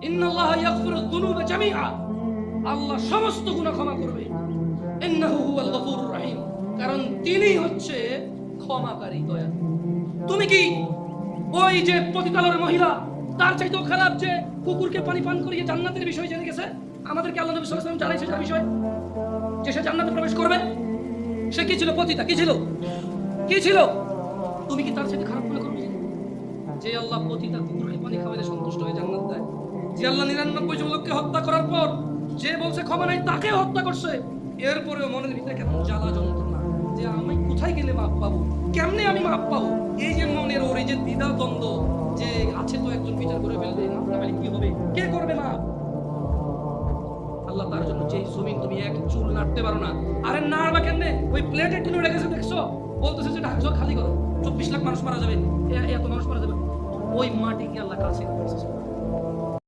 ইন্নাল্লাহা ইয়াগফিরুয যুনুবা জামিআ, আল্লাহ সমস্ত গুনাহ ক্ষমা করবে। ইন্নাহু হুয়াল গফুরুর রহিম, কারণ তিনি হচ্ছে ক্ষমাকারী, দয়ালু। তুমি কি ওই যে পতিতালয়ের মহিলা, তার চাইতেও খারাপ যে কুকুরকে পানি পান করিয়ে জান্নাতের বিষয় জেনে গেছে? আমাদেরকে আল্লাহ নবী সাল্লাল্লাহু আলাইহি ওয়াসাল্লাম জানাইছে তার বিষয়, যে সে জান্নাতে প্রবেশ করবে। সে কি ছিল? পতিতা। কি ছিল? কি ছিল? তুমি কি তার চাইতে খারাপ মনে করবে? যে আল্লাহ পতিতা কুকুরকে পানি খাওয়াইলে সন্তুষ্ট হয়ে জান্নাত দেয়, যে আল্লাহ 99 জন লোককে হত্যা করার পর যে বলছে ক্ষমা নাই তাকে হত্যা করছে, এরপরেও মনের ভিতরে কেমন জ্বালা যন্ত্রণা যে আমি কোথায় গেলে মাপ পাবো, কেমনে আমি মাপ পাবো, এই যে মনের ওর এই যে দ্বিধা দ্বন্দ্ব যে আছে, তো একজন বিচার করে ফেলবে, মাপ না পেলে কি হবে, কে করবে মাপ? আল্লাহ তার জন্য যে জমিন তুমি এক চুল নাড়তে পারো না, আরে নাড়বা কেমনে? ওই প্লেটে টিনে রেখেছে, দেখছো? বলতেছে যে ঢাকছো খালি করো, 24 লাখ মানুষ মারা যাবে, এত মানুষ মারা যাবে, ওই মাটি কি আল্লাহ কাছে